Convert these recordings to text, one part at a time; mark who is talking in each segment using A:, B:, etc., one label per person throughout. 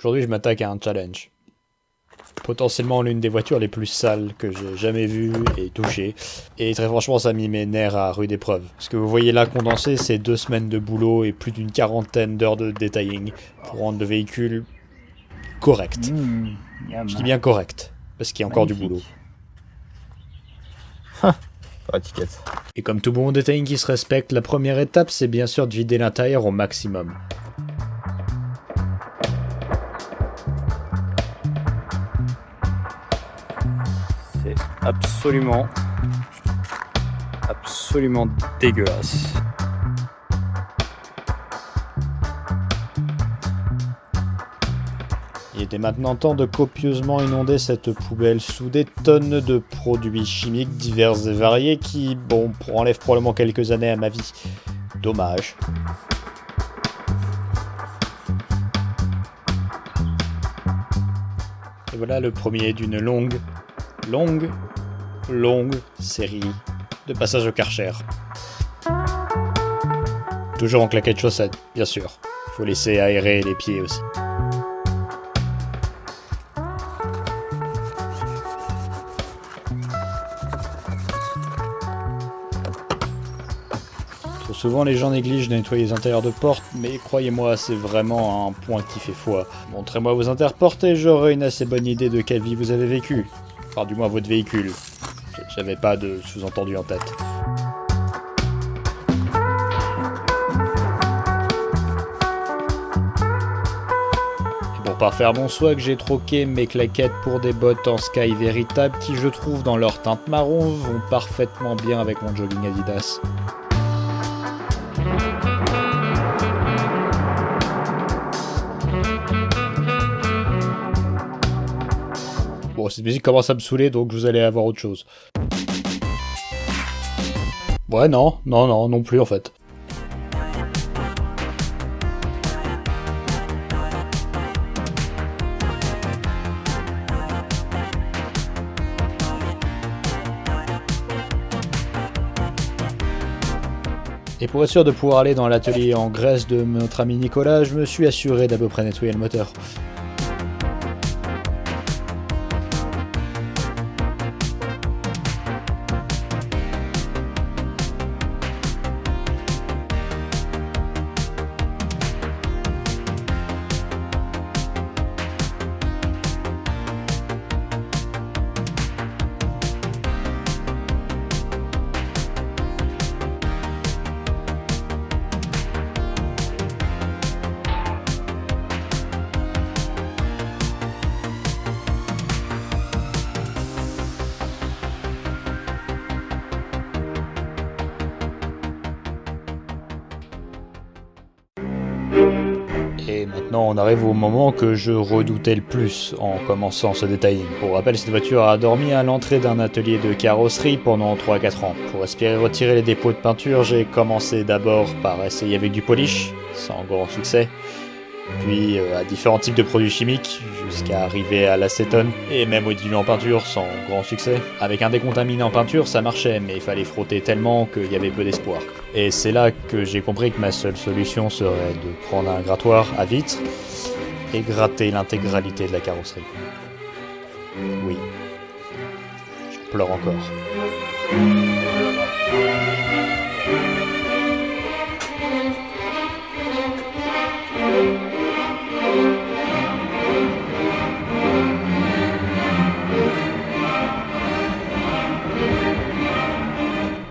A: Aujourd'hui, je m'attaque à un challenge. Potentiellement l'une des voitures les plus sales que j'ai jamais vues et touchées. Et très franchement, ça a mis mes nerfs à rude épreuve. Ce que vous voyez là condensé, c'est 2 semaines de boulot et plus d'une 40aine d'heures de detailing pour rendre le véhicule correct. Je dis bien correct, parce qu'il y a encore du boulot.
B: Étiquette.
A: Et comme tout bon detailing qui se respecte, la première étape, c'est bien sûr de vider l'intérieur au maximum. C'est absolument dégueulasse. Il était maintenant temps de copieusement inonder cette poubelle sous des tonnes de produits chimiques divers et variés qui, bon, enlèvent probablement quelques années à ma vie. Dommage. Et voilà le premier d'une longue série de passages au Karcher. Toujours en claquettes chaussettes, bien sûr. Faut laisser aérer les pieds aussi. Trop souvent, les gens négligent de nettoyer les intérieurs de portes, mais croyez-moi, c'est vraiment un point qui fait foi. Montrez-moi vos interportes et j'aurai une assez bonne idée de quelle vie vous avez vécu. Enfin, du moins votre véhicule. J'avais pas de sous-entendu en tête. Et pour parfaire mon swag, j'ai troqué mes claquettes pour des bottes en sky véritables qui, je trouve, dans leur teinte marron, vont parfaitement bien avec mon jogging Adidas. Bon, cette musique commence à me saouler, donc vous allez avoir autre chose. Ouais, non plus en fait. Et pour être sûr de pouvoir aller dans l'atelier en Grèce de notre ami Nicolas, je me suis assuré d'à peu près nettoyer le moteur. Et maintenant on arrive au moment que je redoutais le plus en commençant ce detailing. Pour rappel, cette voiture a dormi à l'entrée d'un atelier de carrosserie pendant 3-4 ans. Pour espérer retirer les dépôts de peinture, j'ai commencé d'abord par essayer avec du polish, sans grand succès, puis à différents types de produits chimiques, jusqu'à arriver à l'acétone, et même au diluant en peinture, sans grand succès. Avec un décontaminant en peinture, ça marchait, mais il fallait frotter tellement qu'il y avait peu d'espoir. Et c'est là que j'ai compris que ma seule solution serait de prendre un grattoir à vitre et gratter l'intégralité de la carrosserie. Oui, je pleure encore.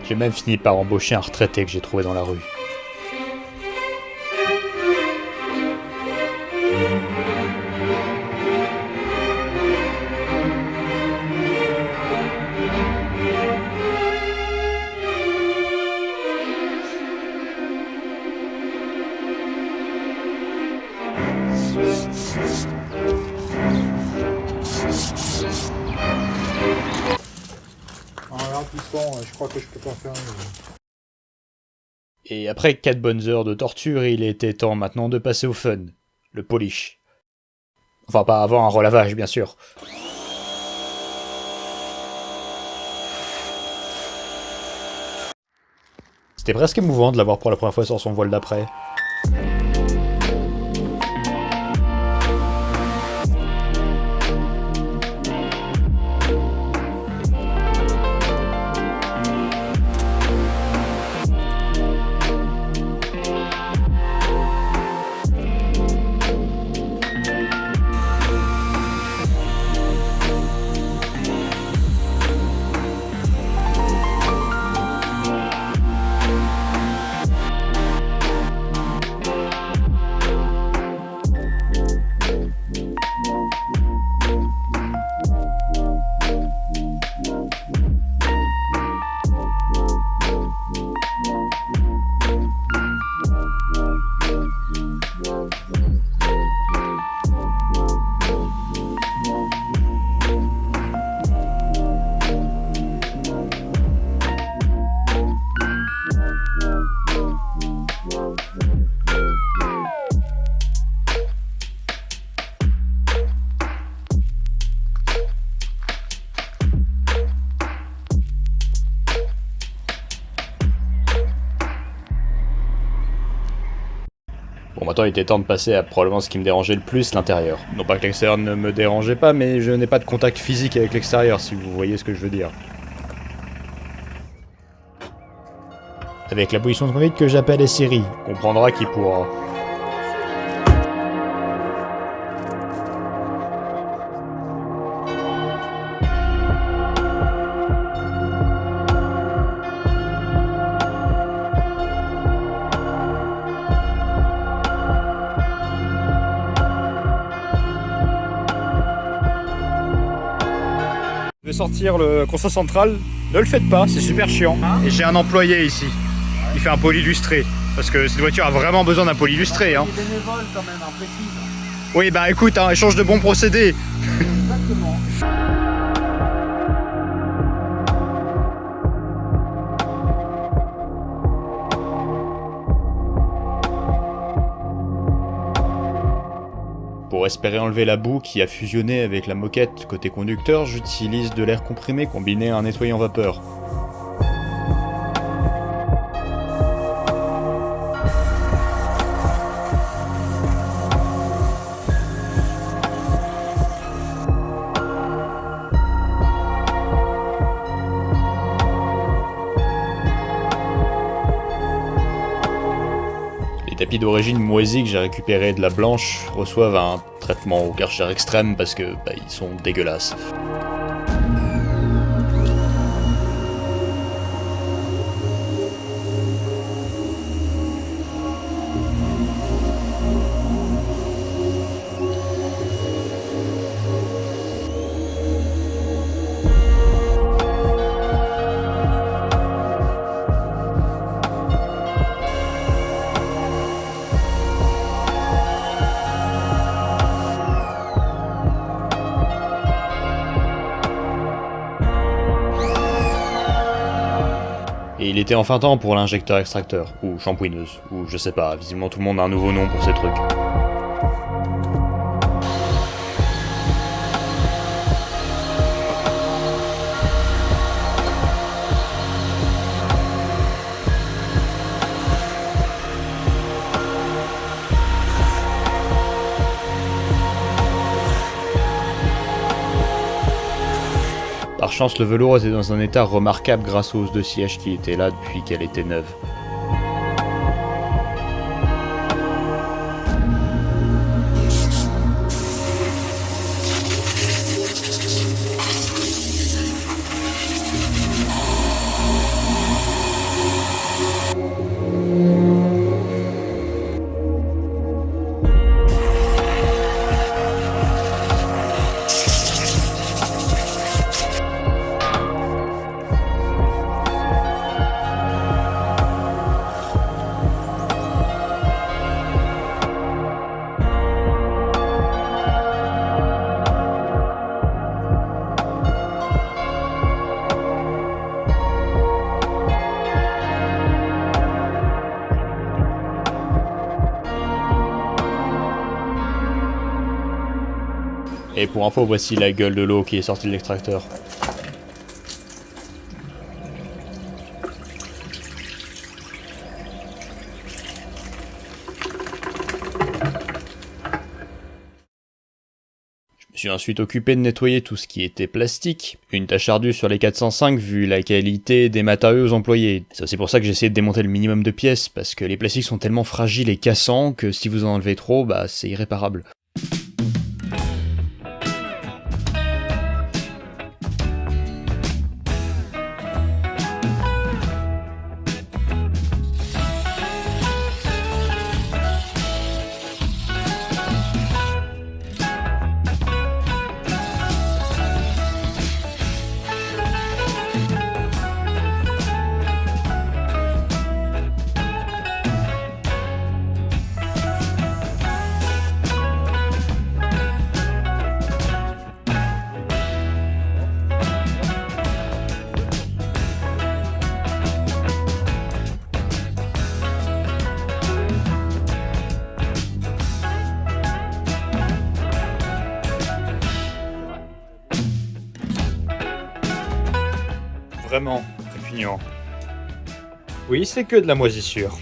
A: J'ai même fini par embaucher un retraité que j'ai trouvé dans la rue.
C: Je crois que je peux pas faire mieux.
A: Et après 4 bonnes heures de torture, il était temps maintenant de passer au fun. Le polish. Enfin, pas avant un relavage, bien sûr. C'était presque émouvant de l'avoir pour la première fois sur son vol d'après. Maintenant, il était temps de passer à probablement ce qui me dérangeait le plus, l'intérieur. Non pas que l'extérieur ne me dérangeait pas, mais je n'ai pas de contact physique avec l'extérieur, si vous voyez ce que je veux dire. Avec la position de conduite que j'appelle Siri, on comprendra qui pourra. Je vais sortir le console central. Ne le faites pas, c'est super chiant. Et j'ai un employé ici. Il fait un pôle illustré. Parce que cette voiture a vraiment besoin d'un pôle illustré. Hein.
C: Il est bénévole quand même, hein, précise.
A: Oui, bah écoute, hein, échange de bons procédés.
C: Exactement.
A: Pour espérer enlever la boue qui a fusionné avec la moquette côté conducteur, j'utilise de l'air comprimé combiné à un nettoyant vapeur. Les tapis d'origine moisis que j'ai récupérés de la blanche reçoivent un traitement au Karcher extrême parce que ils sont dégueulasses. Et il était enfin temps pour l'injecteur extracteur, ou shampouineuse, ou je sais pas, visiblement tout le monde a un nouveau nom pour ces trucs. Par chance, le velours était dans un état remarquable grâce aux hosses de siège qui étaient là depuis qu'elle était neuve. Et pour info, voici la gueule de l'eau qui est sortie de l'extracteur. Je me suis ensuite occupé de nettoyer tout ce qui était plastique, une tâche ardue sur les 405 vu la qualité des matériaux employés. C'est aussi pour ça que j'ai essayé de démonter le minimum de pièces, parce que les plastiques sont tellement fragiles et cassants que si vous en enlevez trop, c'est irréparable. Vraiment répugnant. Oui, c'est que de la moisissure.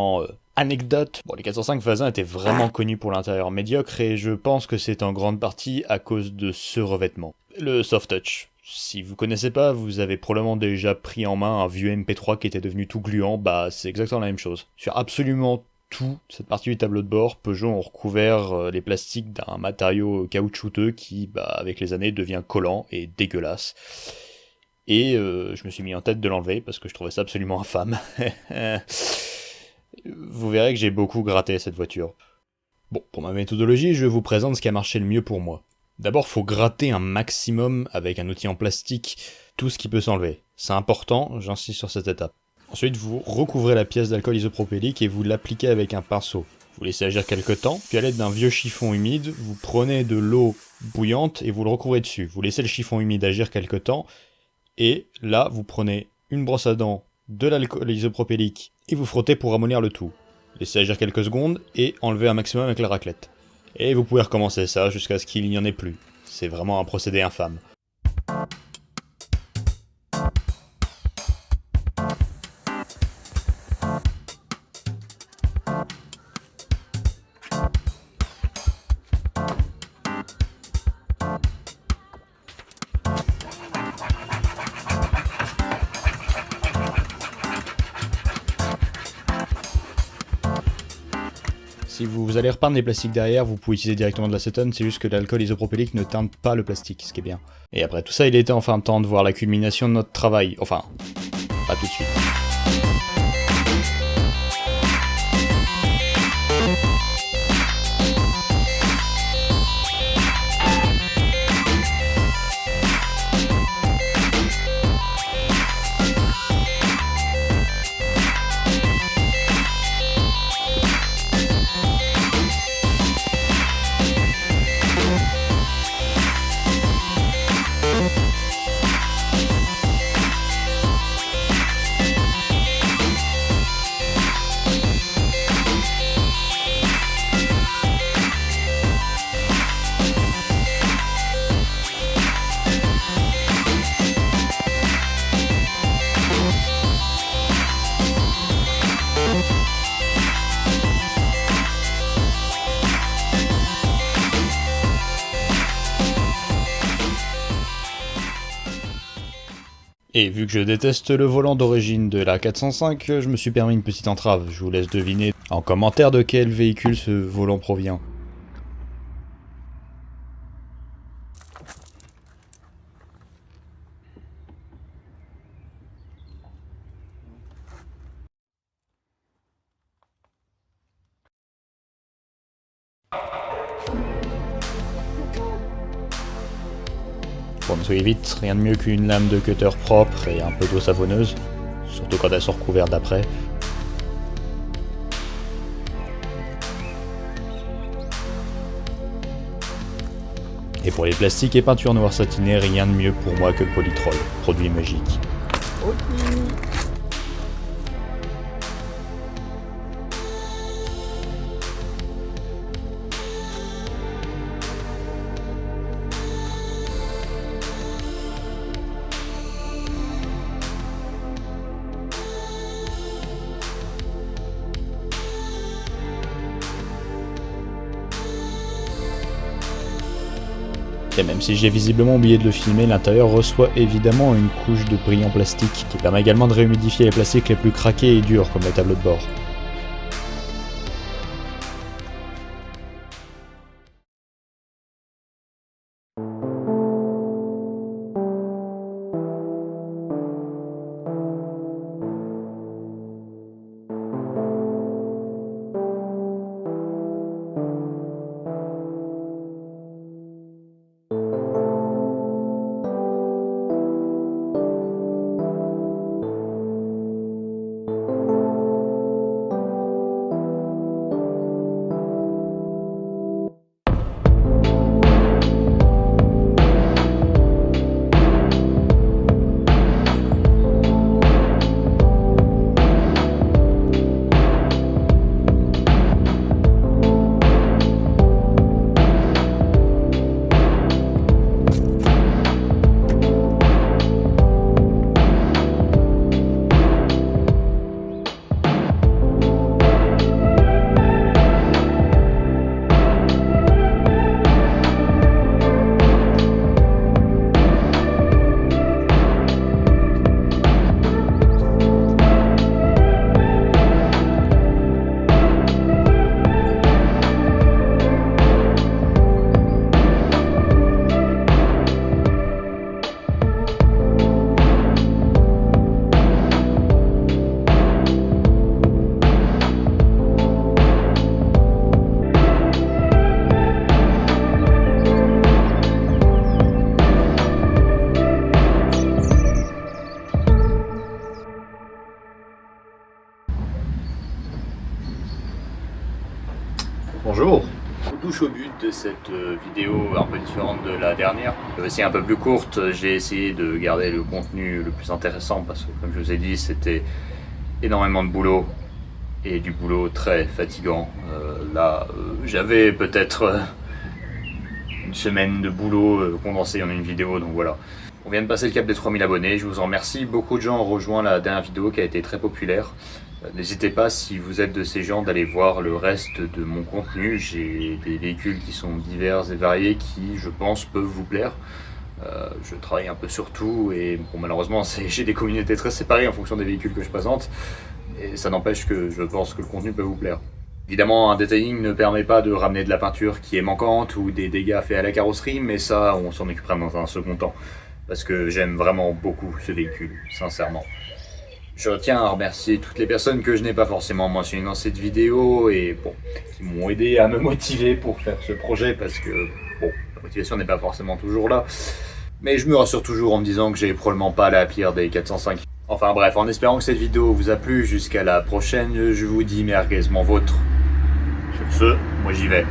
A: purement anecdote. Bon, les 405 Fasin étaient vraiment connus pour l'intérieur médiocre et je pense que c'est en grande partie à cause de ce revêtement. Le soft touch. Si vous connaissez pas, vous avez probablement déjà pris en main un vieux MP3 qui était devenu tout gluant, bah c'est exactement la même chose. Sur absolument tout, cette partie du tableau de bord, Peugeot ont recouvert les plastiques d'un matériau caoutchouteux qui, bah, avec les années, devient collant et dégueulasse. Et je me suis mis en tête de l'enlever parce que je trouvais ça absolument infâme. Vous verrez que j'ai beaucoup gratté cette voiture. Bon, pour ma méthodologie, je vous présente ce qui a marché le mieux pour moi. D'abord, faut gratter un maximum avec un outil en plastique tout ce qui peut s'enlever. C'est important, j'insiste sur cette étape. Ensuite, vous recouvrez la pièce d'alcool isopropylique et vous l'appliquez avec un pinceau. Vous laissez agir quelques temps, puis à l'aide d'un vieux chiffon humide, vous prenez de l'eau bouillante et vous le recouvrez dessus. Vous laissez le chiffon humide agir quelques temps, et là, vous prenez une brosse à dents, de l'alcool isopropylique, et vous frottez pour ramollir le tout. Laissez agir quelques secondes, et enlevez un maximum avec la raclette. Et vous pouvez recommencer ça jusqu'à ce qu'il n'y en ait plus. C'est vraiment un procédé infâme. Si vous allez repeindre les plastiques derrière, vous pouvez utiliser directement de l'acétone, c'est juste que l'alcool isopropylique ne teinte pas le plastique, ce qui est bien. Et après tout ça, il était enfin temps de voir la culmination de notre travail. Enfin, pas tout de suite. Et vu que je déteste le volant d'origine de la 405, je me suis permis une petite entrave. Je vous laisse deviner en commentaire de quel véhicule ce volant provient. Pour nettoyer vite, rien de mieux qu'une lame de cutter propre et un peu d'eau savonneuse, surtout quand elles sont recouvertes d'après. Et pour les plastiques et peintures noires satinées, rien de mieux pour moi que le Polytrol, produit magique. Et même si j'ai visiblement oublié de le filmer, l'intérieur reçoit évidemment une couche de brillant plastique qui permet également de réhumidifier les plastiques les plus craqués et durs comme les tableaux de bord. cette vidéo un peu différente de la dernière. Aussi un peu plus courte, j'ai essayé de garder le contenu le plus intéressant parce que comme je vous ai dit, c'était énormément de boulot et du boulot très fatigant. J'avais peut-être une semaine de boulot condensé en une vidéo, donc voilà. On vient de passer le cap des 3000 abonnés, je vous en remercie. Beaucoup de gens ont rejoint la dernière vidéo qui a été très populaire. N'hésitez pas, si vous êtes de ces gens, d'aller voir le reste de mon contenu. J'ai des véhicules qui sont divers et variés qui, je pense, peuvent vous plaire. Je travaille un peu sur tout et bon, malheureusement, j'ai des communautés très séparées en fonction des véhicules que je présente. Et ça n'empêche que je pense que le contenu peut vous plaire. Évidemment, un detailing ne permet pas de ramener de la peinture qui est manquante ou des dégâts faits à la carrosserie, mais ça, on s'en occupera dans un second temps. Parce que j'aime vraiment beaucoup ce véhicule, sincèrement. Je tiens à remercier toutes les personnes que je n'ai pas forcément mentionnées dans cette vidéo et bon, qui m'ont aidé à me motiver pour faire ce projet parce que bon, la motivation n'est pas forcément toujours là. Mais je me rassure toujours en me disant que j'ai probablement pas la pire des 405. Enfin bref, en espérant que cette vidéo vous a plu, jusqu'à la prochaine, je vous dis merguez mon vôtre. Sur ce, moi j'y vais.